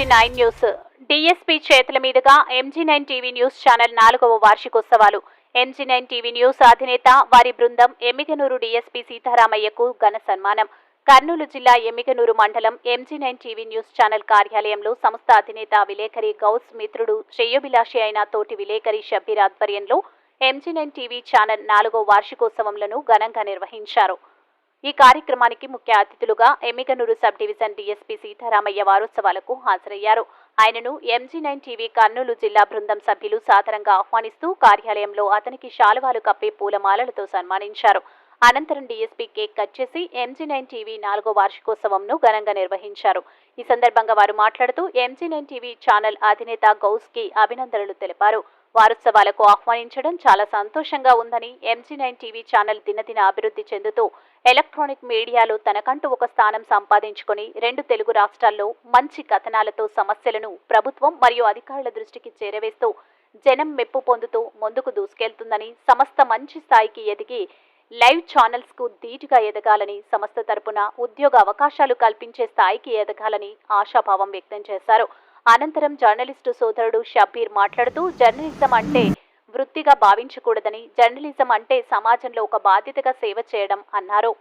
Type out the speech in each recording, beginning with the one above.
MG9 news DSP చేతుల మీదుగా MG9 TV news channel 4వ వార్షికోత్సవాలు. MG9 టీవీ న్యూస్ అధినేత వారి బృందం ఎమ్మిగనూరు DSP సీతారామయ్యకు ఘన సన్మానం. కర్నూలు జిల్లా ఎమ్మిగనూరు మండలం MG9 టీవీ న్యూస్ ఛానల్ కార్యాలయంలో సంస్థ అధినేత విలేకరి గౌస్ మిత్రుడు శ్రేయోభిలాషి అయిన తోటి విలేకరి షబ్బీర్ ఆధ్వర్యంలో MG9 టీవీ ఛానల్ 4వ వార్షికోత్సవంలను ఘనంగా నిర్వహించారు. ఈ కార్యక్రమానికి ముఖ్య అతిథులుగా Emmiganur sub division DSP Seetharamaiah వారోత్సవాలకు హాజరయ్యారు. ఆయనను MG9 టీవీ కర్నూలు జిల్లా బృందం సభ్యులు సాదరంగా ఆహ్వానిస్తూ కార్యాలయంలో అతనికి శాలువాలు కప్పి పూలమాలలతో సన్మానించారు. అనంతరం DSP కేక్ కట్ చేసి MG9 టీవీ 4వ వార్షికోత్సవంను ఘనంగా నిర్వహించారు. ఈ సందర్భంగా వారు మాట్లాడుతూ MG9 టీవీ ఛానల్ అధినేత గౌస్కి అభినందనలు తెలిపారు. వారోత్సవాలకు ఆహ్వానించడం చాలా సంతోషంగా ఉందని, MG9 టీవీ ఛానల్ దినదిన అభివృద్ధి చెందుతూ ఎలక్ట్రానిక్ మీడియాలో తనకంటూ ఒక స్థానం సంపాదించుకుని 2 తెలుగు రాష్ట్రాల్లో మంచి కథనాలతో సమస్యలను ప్రభుత్వం మరియు అధికారుల దృష్టికి చేరవేస్తూ జనం మెప్పు పొందుతూ ముందుకు దూసుకెళ్తుందని, సంస్థ మంచి స్థాయికి ఎదిగి లైవ్ ఛానల్స్ కు ధీటుగా ఎదగాలని, సంస్థ తరపున ఉద్యోగ అవకాశాలు కల్పించే స్థాయికి ఎదగాలని ఆశాభావం వ్యక్తం చేశారు. అనంతరం జర్నలిస్టు సోదరుడు షబ్బీర్ మాట్లాడుతూ జర్నలిజం అంటే వృత్తిగా భావించకూడదని, జర్నలిజం అంటే సమాజంలో ఒక బాధ్యతగా సేవ చేయడం అన్నారు.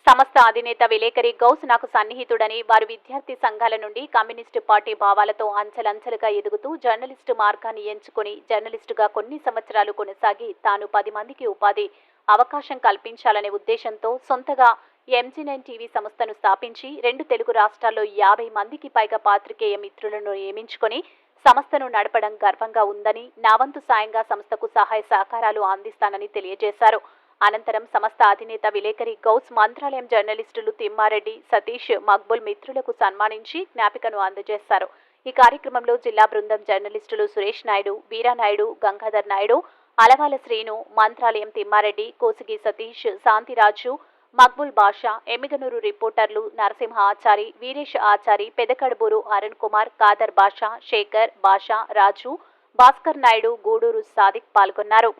సంస్థ అధినేత విలేకరి గౌస్ నాకు సన్నిహితుడని, వారు విద్యార్థి సంఘాల నుండి కమ్యూనిస్టు పార్టీ భావాలతో అంచెలంచెలుగా ఎదుగుతూ జర్నలిస్టు మార్గాన్ని ఎంచుకుని జర్నలిస్టుగా కొన్ని సంవత్సరాలు కొనసాగి తాను 10 మందికి ఉపాధి అవకాశం కల్పించాలనే ఉద్దేశంతో సొంతగా MG9 టీవీ సంస్థను స్థాపించి 2 తెలుగు రాష్ట్రాల్లో 50 మందికి పైగా పాత్రికేయ మిత్రులను నియమించుకొని సంస్థను నడపడం గర్వంగా ఉందని, నా వంతు సాయంగా సంస్థకు సహాయ సహకారాలు అందిస్తానని తెలియజేశారు. అనంతరం సంస్థ అధినేత విలేకరి గౌస్ మంత్రాలయం జర్నలిస్టులు తిమ్మారెడ్డి, సతీష్, మక్బుల్ మిత్రులకు సన్మానించి జ్ఞాపికను అందజేశారు. ఈ కార్యక్రమంలో జిల్లా బృందం జర్నలిస్టులు సురేష్ నాయుడు, వీరానాయుడు, గంగాధర్ నాయుడు, అలవాల శ్రీను, మంత్రాలయం తిమ్మారెడ్డి, కోసిగి సతీష్, శాంతిరాజు, మక్బుల్ బాషా, ఎమ్మిగనూరు రిపోర్టర్లు నరసింహ ఆచారి, వీరేష్ ఆచారి, పెదకడబూరు అరుణ్ కుమార్, కాదర్ బాషా, శేఖర్, బాషా, రాజు, భాస్కర్ నాయుడు, గూడూరు సాదిక్ పాల్గొన్నారు.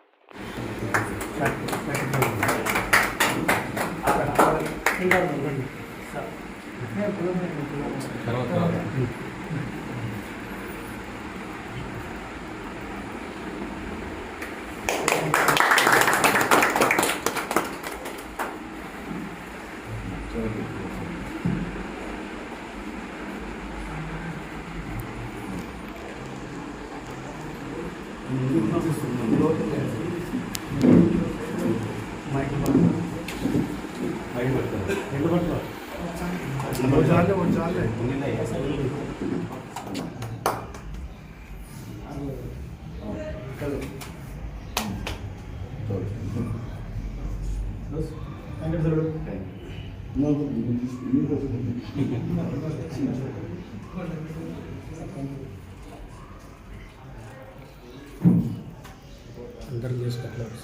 అందరూ చేసుకోవట్లేదు.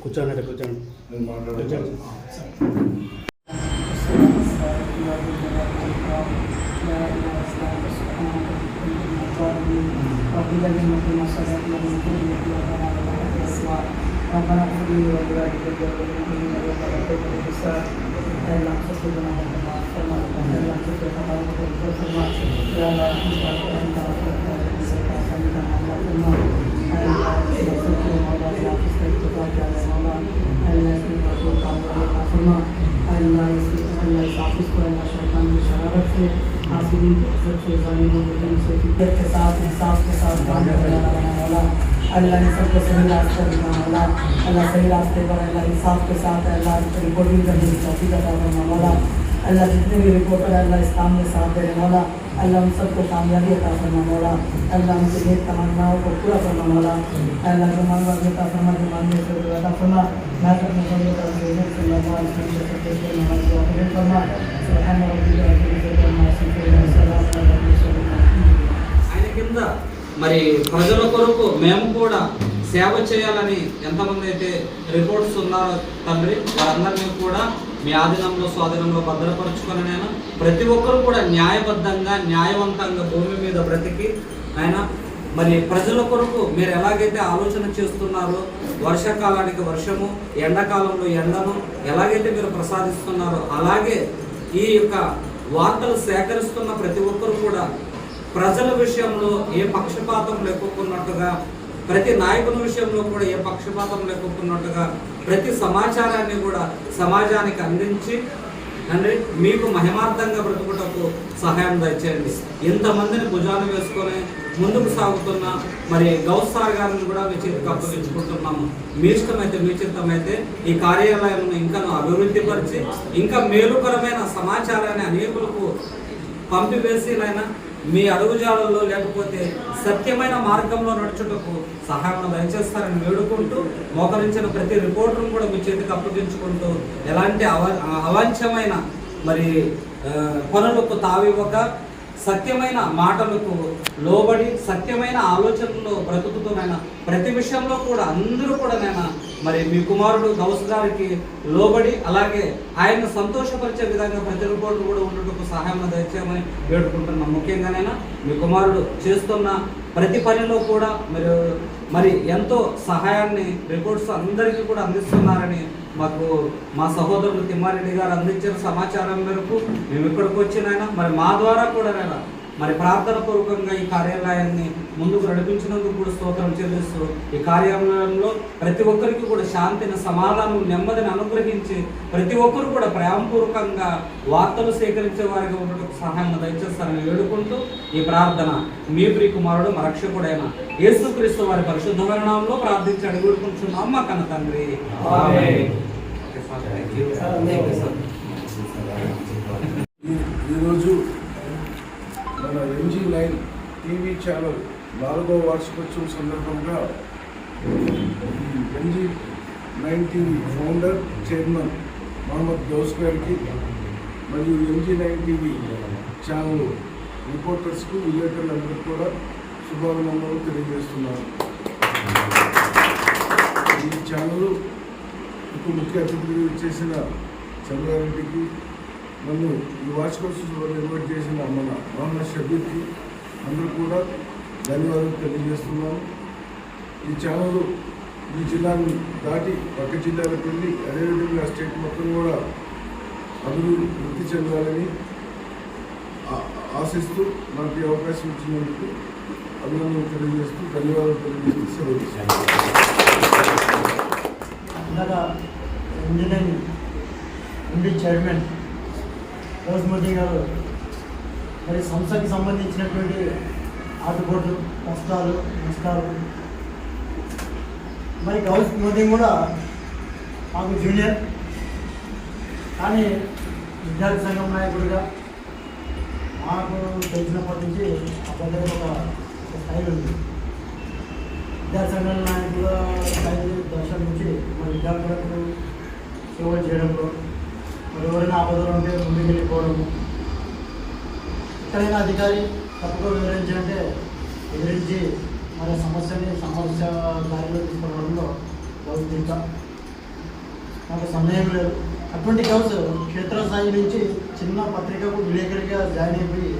కూర్చోండి కూర్చోండి. अल्लाह ने सबको सही रास्ते पर मौला, अल्लाह सही रास्ते पर अल्लाह इंसाफ के साथ अल्लाह रिपोर्टिंग करने की तौफीक अता फरमा मौला। अल्लाह जितने भी रिपोर्टर अल्लाह इस्लाम में साथ दे रहे मौला, अल्लाह उन सबको कामयाबी अता फरमा मौला। अल्लाह उनकी नेक तमन्नाओं को पूरा फरमा मौला। अल्लाह जो मांगा अता फरमा, जो मांगने से अता फरमा। मैं अपने बंदों का सल्लल्लाहु अलैहि वसल्लम से नमाज दुआ कबूल फरमा। सुभान रब्बिका रब्बिल इज्जति अम्मा यसिफून व सलामुन अलल मुरसलीन। ఆయన కింద మరి ప్రజల కొరకు మేము కూడా సేవ చేయాలని ఎంతమంది అయితే రిపోర్ట్స్ ఉన్నారో తండ్రి, వారందరినీ కూడా మీ ఆధీనంలో స్వాధీనంలో భద్రపరుచుకొని నేను ప్రతి ఒక్కరు కూడా న్యాయబద్ధంగా న్యాయవంతంగా భూమి మీద బ్రతికి ఆయన మరి ప్రజల కొరకు మీరు ఎలాగైతే ఆలోచన చేస్తున్నారో, వర్షాకాలానికి వర్షము, ఎండాకాలంలో ఎండను ఎలాగైతే మీరు ప్రసాదిస్తున్నారో అలాగే ఈ యొక్క వార్తలు సేకరిస్తున్న ప్రతి ఒక్కరు కూడా ప్రజల విషయంలో ఏ పక్షపాతం లేకపోతున్నట్టుగా, ప్రతి నాయకుని విషయంలో కూడా ఏ పక్షపాతం లేకపోతున్నట్టుగా ప్రతి సమాచారాన్ని కూడా సమాజానికి అందించి అంటే మీకు మహిమార్థంగా బ్రతుకుటకు సహాయం దయచేయండి. ఇంతమందిని భుజాలు వేసుకొని ముందుకు సాగుతున్న మరి గౌస్ సార్ గారిని కూడా మీ చేతికి అప్పగించుకుంటున్నాము. మీ ఇష్టమైతే, మీ చిత్తమైతే ఈ కార్యాలయం ఇంకా అభివృద్ధి పరిచి ఇంకా మేలుకరమైన సమాచారాన్ని అనేకులకు పంపివేసి నాయన మీ అడుగుజాడల్లో లేకపోతే సత్యమైన మార్గంలో నడుచుటకు సహాయం దయచేస్తారని వేడుకుంటూ మోకరించిన ప్రతి రిపోర్టర్ను కూడా మీ చేతికి అప్పగించుకుంటూ ఎలాంటి అవాంఛమైన మరి పనులకు తావివ్వక సత్యమైన మాటలకు లోబడి సత్యమైన ఆలోచనలో బ్రతుకుతూనైనా ప్రతి విషయంలో కూడా అందరూ కూడా నేను మరి మీ కుమారుడు గౌస్ గారికి లోబడి అలాగే ఆయన్ని సంతోషపరిచే విధంగా ప్రతి రిపోర్టు కూడా ఉండటకు సహాయం దయచేయమని వేడుకుంటున్నాం. ముఖ్యంగానైనా మీ కుమారుడు చేస్తున్న ప్రతి పనిలో కూడా మరి ఎంతో సహాయాన్ని రిపోర్ట్స్ అందరికీ కూడా అందిస్తున్నారని మాకు మా సహోదరులు తిమ్మారెడ్డి గారు అందించిన సమాచారం మేరకు మేము ఇక్కడికి వచ్చినైనా మరి మా ద్వారా కూడా మరి ప్రార్థన పూర్వకంగా ఈ కార్యాలయాన్ని ముందుకు నడిపించినందుకు కూడా స్తోత్రం చెల్లిస్తూ ఈ కార్యాలయంలో ప్రతి ఒక్కరికి కూడా శాంతిని, సమాధానం, నెమ్మదిని అనుగ్రహించి ప్రతి ఒక్కరు కూడా ప్రేమపూర్వకంగా వార్తలు సేకరించే వారిగా ఉండటకు సహాయం దయచేస్తారని వేడుకుంటూ ఈ ప్రార్థన మీ ప్రియ కుమారుడు మా రక్షకుడైన యేసుక్రీస్తు వారి పరిశుద్ధమైన నామములో ప్రార్థించి అడిగి వేడుకుంటున్నాం మా కన్న తండ్రి. ఈరోజు మన MG9 టీవీ ఛానల్ 4వ వార్షికోత్సవం సందర్భంగా MG9 TV founder chairman Mohammed Ghouse గారికి మరియు MG9 టీవీ ఛానల్ రిపోర్టర్స్కు, విలేకరులందరికీ కూడా శుభాభినందనలు తెలియజేస్తున్నాను. ఈ ఛానల్ ముఖ్య అతిథిగా చేసిన చంద్రారెడ్డికి, నన్ను ఈ వార్షికోత్సవంలో ఇన్వైట్ చేసిన మన మహమ్మద్ షబీర్కి అందరూ కూడా ధన్యవాదాలు తెలియజేస్తున్నాను. ఈ ఛానల్ ఈ జిల్లాను దాటి పక్క జిల్లాలకు వెళ్ళి అదేవిధంగా స్టేట్ మొత్తం కూడా అభివృద్ధి చెందాలని ఆశిస్తూ నాకు ఈ అవకాశం ఇచ్చినందుకు అభినందనలు తెలియజేస్తూ ధన్యవాదాలు తెలియజేస్తూ సెలవు. MG చైర్మన్ గౌస్ మోదీ గారు మరి సంస్థకి సంబంధించినటువంటి ఆటుపోట్లు, కష్టాలు, నష్టాలు, మరి గౌస్ మోదీ కూడా మాకు జూనియర్, కానీ విద్యార్థి సంఘం నాయకుడిగా మాకు తెలిసినప్పటి నుంచి ఆ పద్ధతి ఒక స్థాయి ఉంది. విద్యార్థి సంఘం నాయకుల స్థాయి దశ నుంచి మరి విద్యార్థులకు సేవ చేయడంలో, మరి ఎవరైనా ఆపదలు ఉంటే ముందుకు వెళ్ళిపోవడము, ఎక్కడైనా అధికారి తప్పుగా వివరించాలంటే వివరించి మరి సమస్య దారిలో తీసుకోవడంలో గౌస్ ఇంకా నాకు సందేహం లేదు. అటువంటి గౌస్ క్షేత్రస్థాయి నుంచి చిన్న పత్రికకు విలేకరిగా జాయిన్ అయిపోయి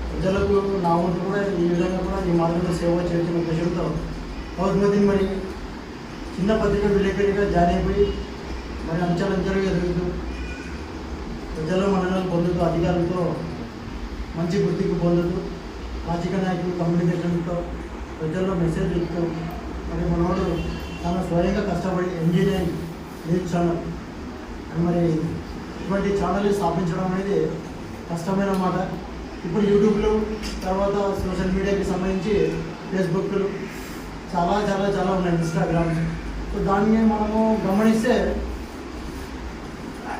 ప్రజలకు నా వంతు కూడా ఈ విధంగా కూడా ఈ మార్గంలో సేవ చేస్తున్న ఉద్దేశంతో గౌస్ మోదీని మరి చిన్న పత్రిక విలేకరిగా జాయిన్ అయిపోయి మరి అంచెలంచెలుగా ఎదుగుతూ ప్రజల మన్ననలు పొందుతూ అధికారులతో మంచి గుర్తింపు పొందుతూ రాజకీయ నాయకులు కమ్యూనికేషన్తో ప్రజల్లో మెసేజ్ ఇస్తూ మరి మనవాడు చాలా స్వయంగా కష్టపడి MG9 న్యూస్ ఛానల్ అని మరి ఇటువంటి ఛానల్ స్థాపించడం అనేది కష్టమైన మాట. ఇప్పుడు యూట్యూబ్లు, తర్వాత సోషల్ మీడియాకి సంబంధించి ఫేస్బుక్లు చాలా చాలా చాలా ఉన్నాయి, ఇన్స్టాగ్రామ్స్. సో దాన్ని మనము గమనిస్తే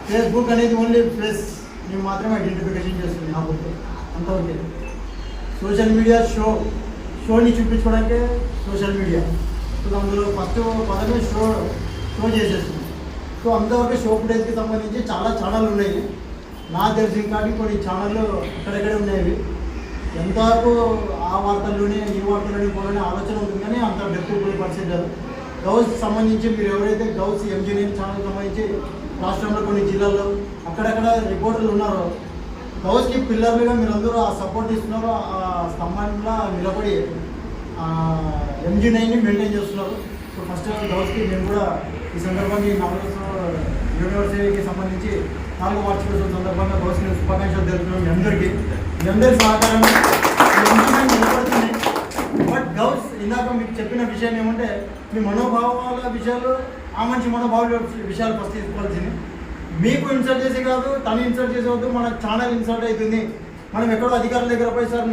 ఫేస్బుక్ అనేది ఓన్లీ ఫేస్ని మాత్రమే ఐడెంటిఫికేషన్ చేస్తుంది నా బుక్ అంతవరకే. సోషల్ మీడియా షోని చూపించుకోవడానికే సోషల్ మీడియా. సో అందులో ఫస్ట్ పదమే షో చేసేస్తుంది. సో అంతవరకు షో ఫుటేజ్కి సంబంధించి చాలా ఛానళ్ళు ఉన్నాయి. నాకు తెలిసిన కానీ కొన్ని ఛానళ్ళు అక్కడెక్కడే ఉన్నాయి. ఎంతవరకు ఆ వార్తల్లోనే ఈ వార్తల్లోనే పోవాలనే ఆలోచన ఉంటుంది, కానీ అంత డెప్త్ పర్సెంట్ గౌస్ సంబంధించి మీరు ఎవరైతే గౌస్ MG9 ఛానల్ సంబంధించి రాష్ట్రంలో కొన్ని జిల్లాల్లో అక్కడక్కడ రిపోర్టర్లు ఉన్నారో గౌస్కి పిల్లర్లుగా మీరందరూ ఆ సపోర్ట్ ఇస్తున్నారో, ఆ స్తంభంలో నిలబడి MG9ని మెయింటైన్ చేస్తున్నారు. సో ఫస్ట్ గౌస్కి మేము కూడా ఈ సందర్భంగా ఈ 4వ యూనివర్సిటీకి సంబంధించి 4వ వార్షికోత్సవం సందర్భంగా గౌరవ శుభాకాంక్షలు తెలుపుతున్నాం మీ అందరికీ. మీ అందరి సహకారం నిలబడుతుంది. బట్ గౌస్ ఇందాక మీకు చెప్పిన విషయం ఏమంటే మీ మనోభావాల విషయాలు ఆ మంచి మనోభావాల విషయాలు ఫస్ట్ తీసుకోవాల్సింది. మీకు ఇన్సల్ట్ చేసి కాదు, తను ఇన్సల్ట్ చేసేవద్దు, మన ఛానల్ ఇన్సల్ట్ అవుతుంది. మనం ఎక్కడో అధికారుల దగ్గర పోయి సార్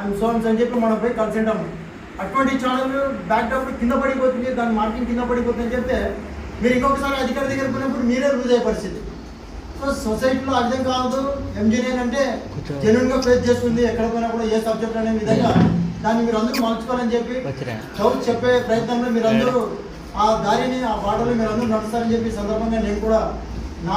ఐఎమ్ సోన్స్ అని చెప్పి మనం పోయి కలిసి ఉంటాము. అటువంటి ఛానల్ బ్యాక్డ్రాప్ కింద పడిపోతుంది, దాని మార్కింగ్ కింద పడిపోతుంది అని చెప్తే మీరు ఇంకొకసారి అధికారి దగ్గర పోయినప్పుడు మీరే లూజ్ అయ్యే పరిస్థితి. సో సొసైటీలో ఆ విధంగా కాదు. ఎంజీనియర్ అంటే జెన్యున్గా ఫేస్ చేస్తుంది, ఎక్కడ పోయినా కూడా ఏ సబ్జెక్ట్ అనే విధంగా దాన్ని మీరు అందరూ మలుచుకోవాలని చెప్పి చదువు చెప్పే ప్రయత్నంలో మీరు అందరూ ఆ దారిని ఆ బాటలో మీరు అందరూ నడుస్తారని చెప్పి సందర్భంగా నేను కూడా నా